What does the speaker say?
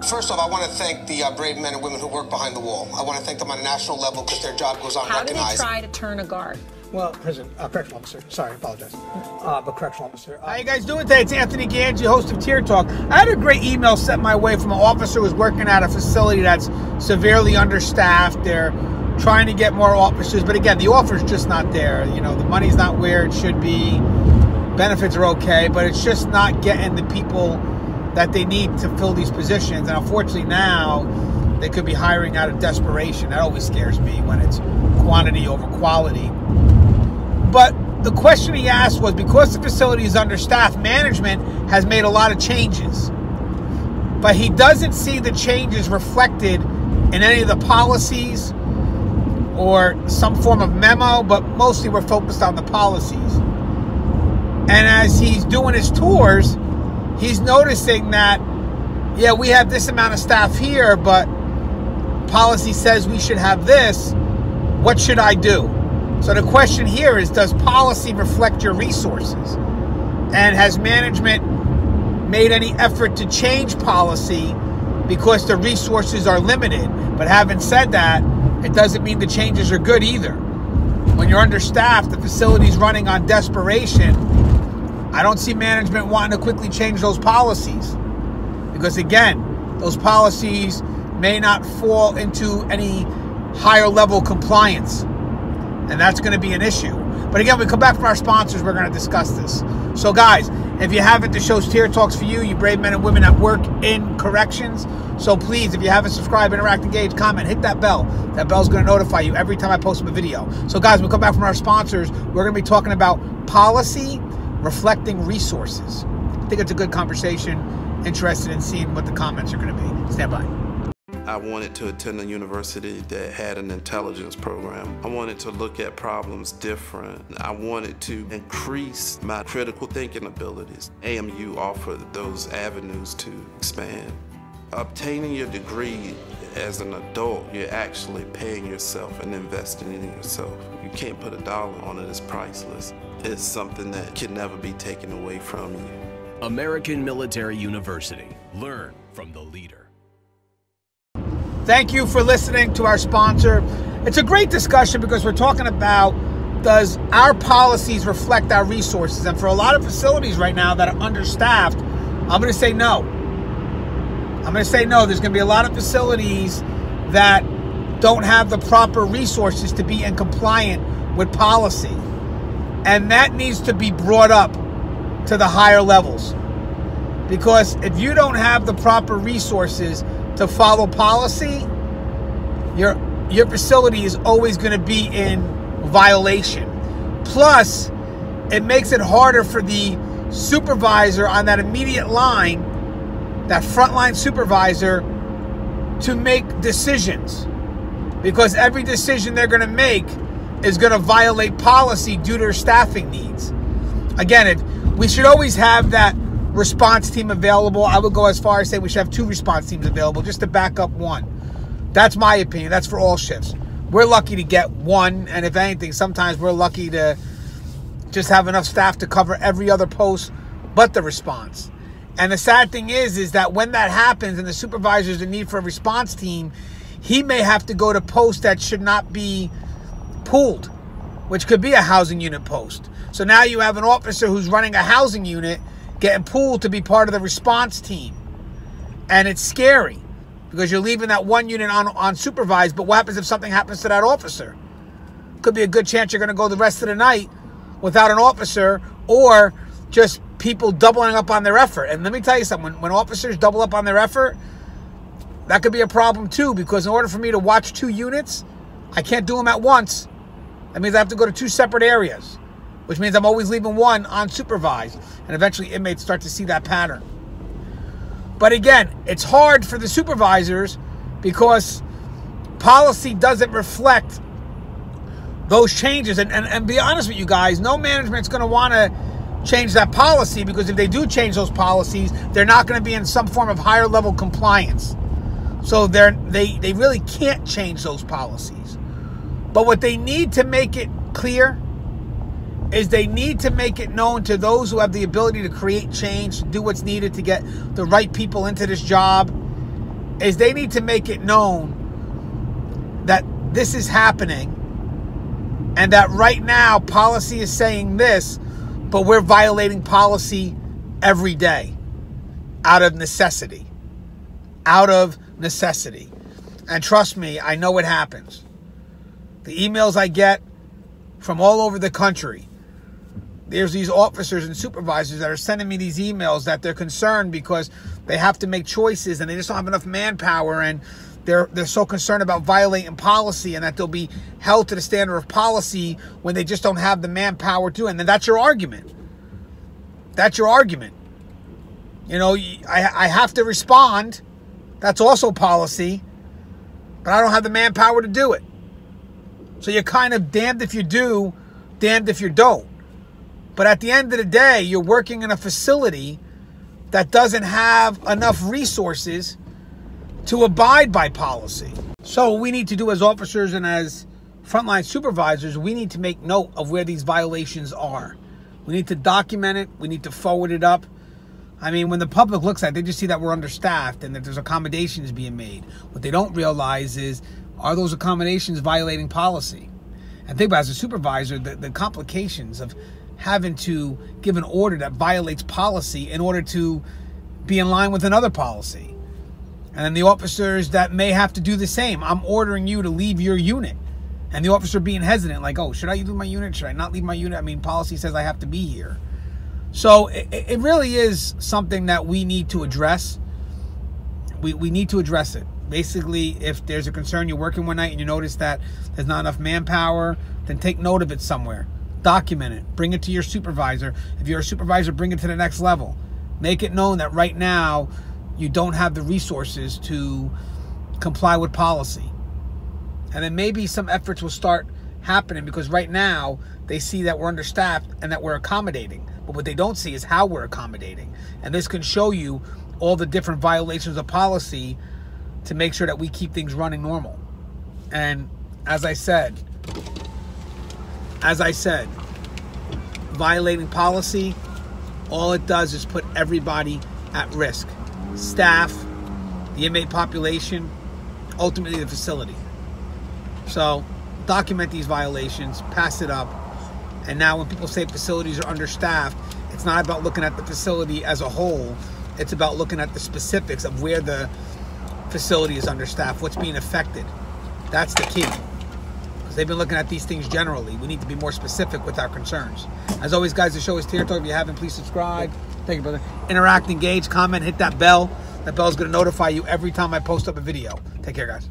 First off, I want to thank the brave men and women who work behind the wall. I want to thank them on a national level because their job goes unrecognized. How do they try to turn a guard? Well, correctional officer. Sorry, I apologize. But correctional officer. How you guys doing today? It's Anthony Gangi, host of Tier Talk. I had a great email sent my way from an officer who's working at a facility that's severely understaffed. They're trying to get more officers, but again, the offer's just not there. You know, the money's not where it should be. Benefits are okay, but it's just not getting the people that they need to fill these positions. And unfortunately now, they could be hiring out of desperation. That always scares me when it's quantity over quality. But the question he asked was, because the facility is understaffed, management has made a lot of changes. But he doesn't see the changes reflected in any of the policies or some form of memo, but mostly we're focused on the policies. And as he's doing his tours, he's noticing that, yeah, we have this amount of staff here, but policy says we should have this. What should I do? So the question here is, does policy reflect your resources? And has management made any effort to change policy because the resources are limited? But having said that, it doesn't mean the changes are good either. When you're understaffed, the facility's running on desperation. I don't see management wanting to quickly change those policies. Because again, those policies may not fall into any higher level compliance. And that's going to be an issue. But again, we come back from our sponsors, we're going to discuss this. So guys, if you haven't, the show's Tier Talks for you, you brave men and women that work in corrections. So please, if you haven't subscribed, interact, engage, comment, hit that bell. That bell's going to notify you every time I post a video. So guys, when we come back from our sponsors, we're going to be talking about policy reflecting resources. I think it's a good conversation. Interested in seeing what the comments are going to be. Stand by. I wanted to attend a university that had an intelligence program. I wanted to look at problems different. I wanted to increase my critical thinking abilities. AMU offered those avenues to expand. Obtaining your degree as an adult, you're actually paying yourself and investing in yourself. You can't put a dollar on it, it's priceless. It's something that can never be taken away from you. American Military University. Learn from the leader. Thank you for listening to our sponsor. It's a great discussion because we're talking about, does our policies reflect our resources? And for a lot of facilities right now that are understaffed, I'm going to say no. I'm going to say no. There's going to be a lot of facilities that don't have the proper resources to be in compliant with policy. And that needs to be brought up to the higher levels. Because if you don't have the proper resources to follow policy, your facility is always going to be in violation. Plus, it makes it harder for the supervisor on that immediate line, that frontline supervisor, to make decisions. Because every decision they're going to make is going to violate policy due to their staffing needs. Again, we should always have that response team available. I would go as far as say we should have 2 response teams available just to back up 1. That's my opinion. That's for all shifts. We're lucky to get 1, and if anything, sometimes we're lucky to just have enough staff to cover every other post but the response. And the sad thing is that when that happens and the supervisor's in need for a response team, he may have to go to posts that should not be pooled, which could be a housing unit post. So now you have an officer who's running a housing unit getting pooled to be part of the response team. And it's scary because you're leaving that one unit unsupervised, but what happens if something happens to that officer? Could be a good chance you're going to go the rest of the night without an officer, or just people doubling up on their effort. And let me tell you something, when officers double up on their effort, that could be a problem too, because in order for me to watch 2 units, I can't do them at once. That means I have to go to 2 separate areas, which means I'm always leaving one unsupervised. And eventually inmates start to see that pattern. But again, it's hard for the supervisors because policy doesn't reflect those changes. And be honest with you guys, no management's going to want to change that policy, because if they do change those policies, they're not going to be in some form of higher level compliance. So they really can't change those policies. But what they need to make it clear is they need to make it known to those who have the ability to create change, to do what's needed to get the right people into this job, is they need to make it known that this is happening and that right now policy is saying this, but we're violating policy every day out of necessity. Out of necessity. And trust me, I know it happens. The emails I get from all over the country, there's these officers and supervisors that are sending me these emails that they're concerned because they have to make choices and they just don't have enough manpower, and they're so concerned about violating policy and that they'll be held to the standard of policy when they just don't have the manpower to. And then that's your argument. That's your argument. You know, I have to respond. That's also policy. But I don't have the manpower to do it. So you're kind of damned if you do, damned if you don't. But at the end of the day, you're working in a facility that doesn't have enough resources to abide by policy. So what we need to do as officers and as frontline supervisors, we need to make note of where these violations are. We need to document it. We need to forward it up. I mean, when the public looks at it, they just see that we're understaffed and that there's accommodations being made. What they don't realize is, are those accommodations violating policy? And think about it, as a supervisor, the complications of having to give an order that violates policy in order to be in line with another policy. And then the officers that may have to do the same. I'm ordering you to leave your unit. And the officer being hesitant, like, oh, should I leave my unit? Should I not leave my unit? I mean, policy says I have to be here. So it really is something that we need to address. We need to address it. Basically, if there's a concern, you're working one night and you notice that there's not enough manpower, then take note of it somewhere. Document it. Bring it to your supervisor. If you're a supervisor, bring it to the next level. Make it known that right now you don't have the resources to comply with policy. And then maybe some efforts will start happening, because right now they see that we're understaffed and that we're accommodating. But what they don't see is how we're accommodating. And this can show you all the different violations of policy to make sure that we keep things running normal. And as I said, violating policy, all it does is put everybody at risk. Staff, the inmate population, ultimately the facility. So document these violations, pass it up. And now when people say facilities are understaffed, it's not about looking at the facility as a whole. It's about looking at the specifics of where the facility is understaffed, what's being affected. That's the key. Because they've been looking at these things generally. We need to be more specific with our concerns. As always, guys, the show is Tear Talk. If you haven't, please subscribe. Thank you, brother. Interact, engage, comment, hit that bell. That bell is going to notify you every time I post up a video. Take care, guys.